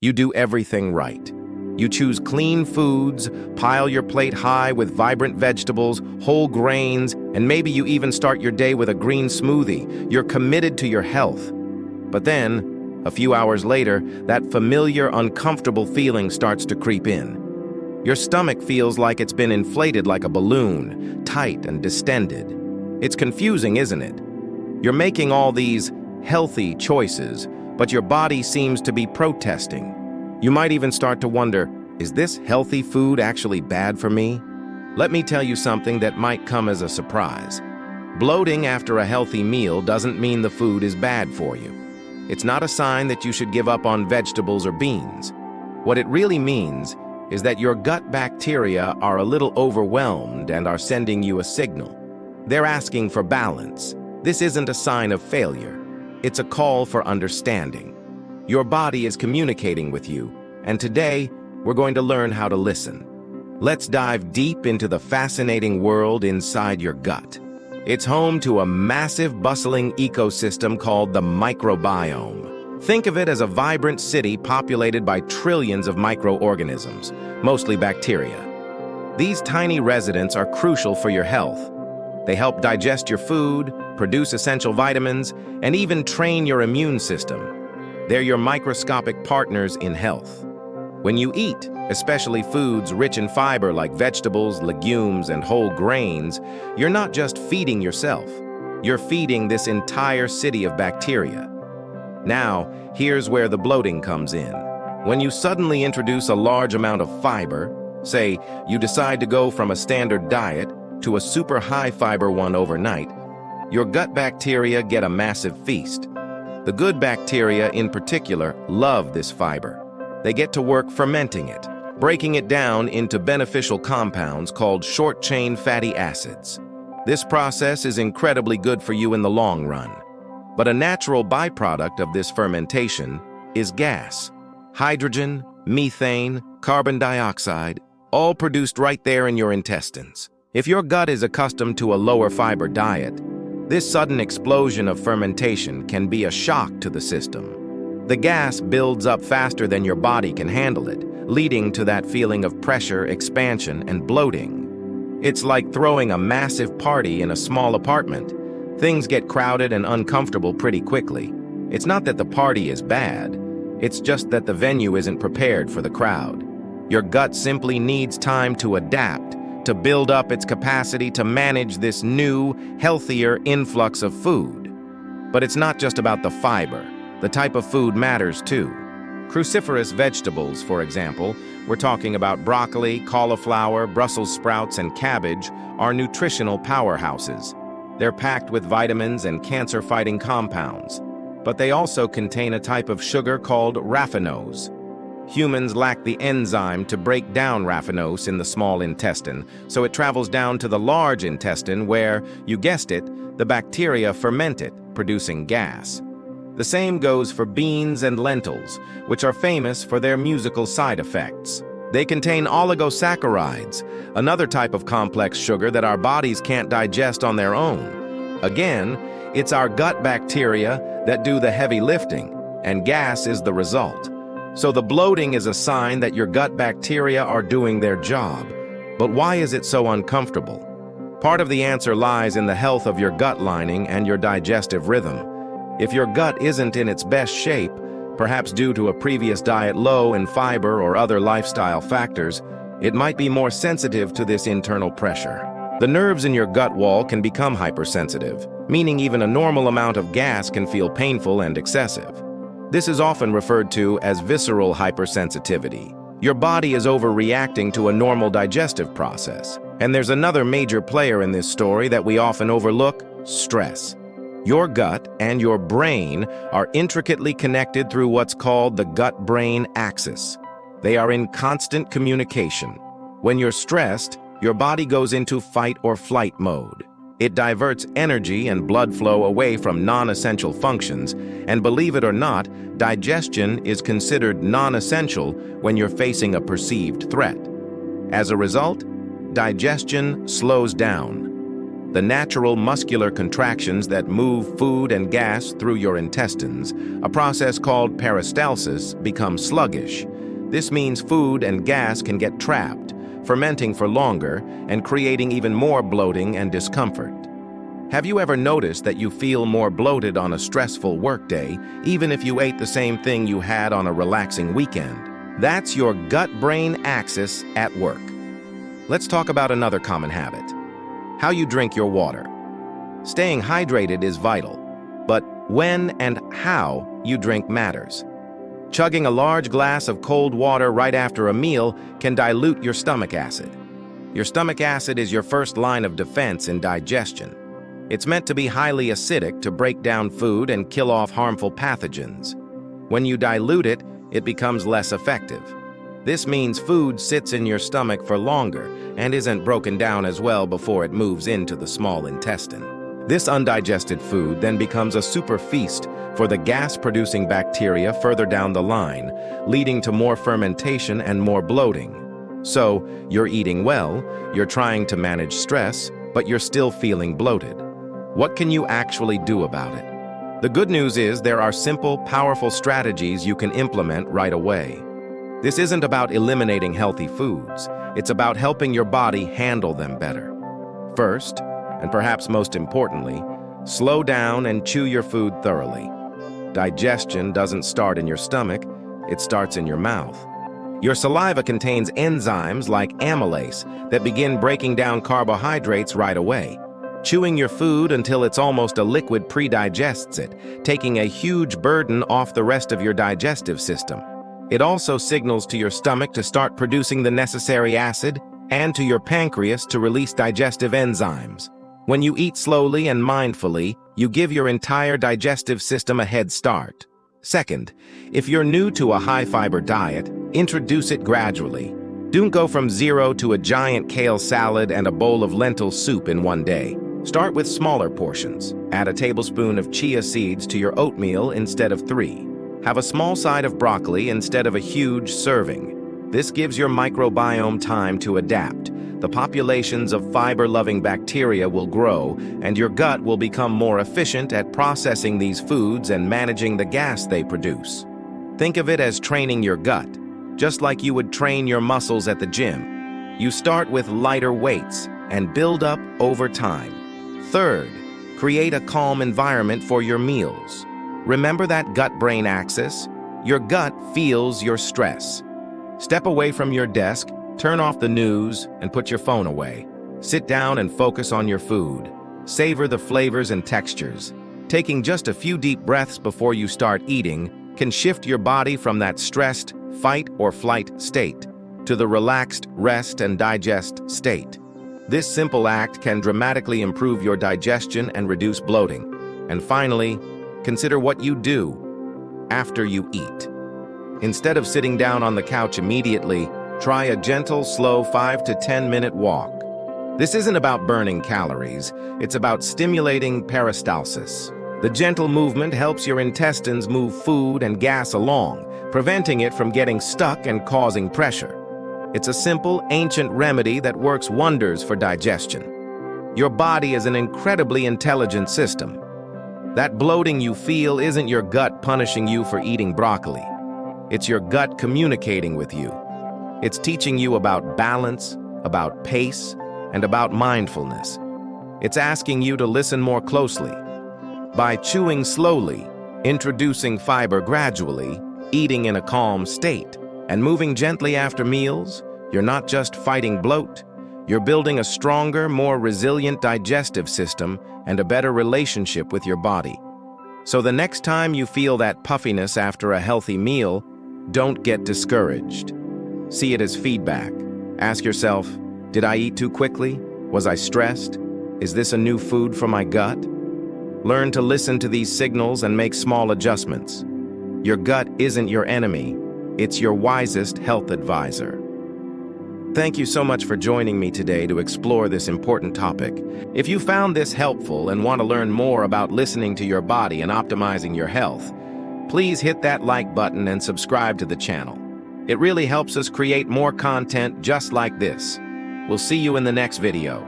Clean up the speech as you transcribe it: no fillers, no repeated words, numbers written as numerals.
You do everything right. You choose clean foods, pile your plate high with vibrant vegetables, whole grains, and maybe you even start your day with a green smoothie. You're committed to your health. But then, a few hours later, that familiar, uncomfortable feeling starts to creep in. Your stomach feels like it's been inflated like a balloon, tight and distended. It's confusing, isn't it? You're making all these healthy choices, but your body seems to be protesting. You might even start to wonder, is this healthy food actually bad for me? Let me tell you something that might come as a surprise. Bloating after a healthy meal doesn't mean the food is bad for you. It's not a sign that you should give up on vegetables or beans. What it really means is that your gut bacteria are a little overwhelmed and are sending you a signal. They're asking for balance. This isn't a sign of failure. It's a call for understanding. Your body is communicating with you, and today we're going to learn how to listen. Let's dive deep into the fascinating world inside your gut. It's home to a massive, bustling ecosystem called the microbiome. Think of it as a vibrant city populated by trillions of microorganisms, mostly bacteria. These tiny residents are crucial for your health. They help digest your food, produce essential vitamins, and even train your immune system. They're your microscopic partners in health. When you eat, especially foods rich in fiber like vegetables, legumes, and whole grains, you're not just feeding yourself. You're feeding this entire city of bacteria. Now, here's where the bloating comes in. When you suddenly introduce a large amount of fiber, say you decide to go from a standard diet to a super high fiber one overnight, your gut bacteria get a massive feast. The good bacteria in particular love this fiber. They get to work fermenting it, breaking it down into beneficial compounds called short-chain fatty acids. This process is incredibly good for you in the long run. But a natural byproduct of this fermentation is gas. Hydrogen, methane, carbon dioxide, all produced right there in your intestines. If your gut is accustomed to a lower fiber diet, this sudden explosion of fermentation can be a shock to the system. The gas builds up faster than your body can handle it, leading to that feeling of pressure, expansion, and bloating. It's like throwing a massive party in a small apartment. Things get crowded and uncomfortable pretty quickly. It's not that the party is bad, it's just that the venue isn't prepared for the crowd. Your gut simply needs time to adapt, to build up its capacity to manage this new, healthier influx of food. But it's not just about the fiber. The type of food matters too. Cruciferous vegetables, for example, we're talking about broccoli, cauliflower, Brussels sprouts, and cabbage, are nutritional powerhouses. They're packed with vitamins and cancer-fighting compounds. But they also contain a type of sugar called raffinose. Humans lack the enzyme to break down raffinose in the small intestine, so it travels down to the large intestine where, you guessed it, the bacteria ferment it, producing gas. The same goes for beans and lentils, which are famous for their musical side effects. They contain oligosaccharides, another type of complex sugar that our bodies can't digest on their own. Again, it's our gut bacteria that do the heavy lifting, and gas is the result. So the bloating is a sign that your gut bacteria are doing their job. But why is it so uncomfortable? Part of the answer lies in the health of your gut lining and your digestive rhythm. If your gut isn't in its best shape, perhaps due to a previous diet low in fiber or other lifestyle factors, it might be more sensitive to this internal pressure. The nerves in your gut wall can become hypersensitive, meaning even a normal amount of gas can feel painful and excessive. This is often referred to as visceral hypersensitivity. Your body is overreacting to a normal digestive process. And there's another major player in this story that we often overlook: stress. Your gut and your brain are intricately connected through what's called the gut-brain axis. They are in constant communication. When you're stressed, your body goes into fight or flight mode. It diverts energy and blood flow away from non-essential functions, and believe it or not, digestion is considered non-essential when you're facing a perceived threat. As a result, digestion slows down. the natural muscular contractions that move food and gas through your intestines, a process called peristalsis, become sluggish. This means food and gas can get trapped, fermenting for longer and creating even more bloating and discomfort. Have you ever noticed that you feel more bloated on a stressful workday, even if you ate the same thing you had on a relaxing weekend? That's your gut-brain axis at work. Let's talk about another common habit: how you drink your water. Staying hydrated is vital, but when and how you drink matters. Chugging a large glass of cold water right after a meal can dilute your stomach acid. Your stomach acid is your first line of defense in digestion. It's meant to be highly acidic to break down food and kill off harmful pathogens. When you dilute it, it becomes less effective. This means food sits in your stomach for longer and isn't broken down as well before it moves into the small intestine. This undigested food then becomes a super feast for the gas-producing bacteria further down the line, leading to more fermentation and more bloating. So, you're eating well, you're trying to manage stress, but you're still feeling bloated. What can you actually do about it? The good news is there are simple, powerful strategies you can implement right away. This isn't about eliminating healthy foods. It's about helping your body handle them better. First, and perhaps most importantly, slow down and chew your food thoroughly. Digestion doesn't start in your stomach, it starts in your mouth. Your saliva contains enzymes like amylase that begin breaking down carbohydrates right away. Chewing your food until it's almost a liquid pre-digests it, taking a huge burden off the rest of your digestive system. It also signals to your stomach to start producing the necessary acid and to your pancreas to release digestive enzymes. When you eat slowly and mindfully, you give your entire digestive system a head start. Second, if you're new to a high-fiber diet, introduce it gradually. Don't go from zero to a giant kale salad and a bowl of lentil soup in one day. Start with smaller portions. Add a tablespoon of chia seeds to your oatmeal instead of 3. Have a small side of broccoli instead of a huge serving. This gives your microbiome time to adapt. The populations of fiber-loving bacteria will grow, and your gut will become more efficient at processing these foods and managing the gas they produce. Think of it as training your gut, just like you would train your muscles at the gym. You start with lighter weights and build up over time. Third, create a calm environment for your meals. Remember that gut-brain axis? Your gut feels your stress. Step away from your desk, turn off the news, and put your phone away. Sit down and focus on your food. Savor the flavors and textures. Taking just a few deep breaths before you start eating can shift your body from that stressed fight or flight state to the relaxed rest and digest state. This simple act can dramatically improve your digestion and reduce bloating. And finally, consider what you do after you eat. Instead of sitting down on the couch immediately, try a gentle, slow 5 to 10 minute walk. This isn't about burning calories, it's about stimulating peristalsis. The gentle movement helps your intestines move food and gas along, preventing it from getting stuck and causing pressure. It's a simple, ancient remedy that works wonders for digestion. Your body is an incredibly intelligent system. That bloating you feel isn't your gut punishing you for eating broccoli. It's your gut communicating with you. It's teaching you about balance, about pace, and about mindfulness. It's asking you to listen more closely. By chewing slowly, introducing fiber gradually, eating in a calm state, and moving gently after meals, you're not just fighting bloat, you're building a stronger, more resilient digestive system and a better relationship with your body. So the next time you feel that puffiness after a healthy meal, don't get discouraged. See it as feedback. Ask yourself, did I eat too quickly? Was I stressed? Is this a new food for my gut? Learn to listen to these signals and make small adjustments. Your gut isn't your enemy, it's your wisest health advisor. Thank you so much for joining me today to explore this important topic. If you found this helpful and want to learn more about listening to your body and optimizing your health, please hit that like button and subscribe to the channel. It really helps us create more content just like this. We'll see you in the next video.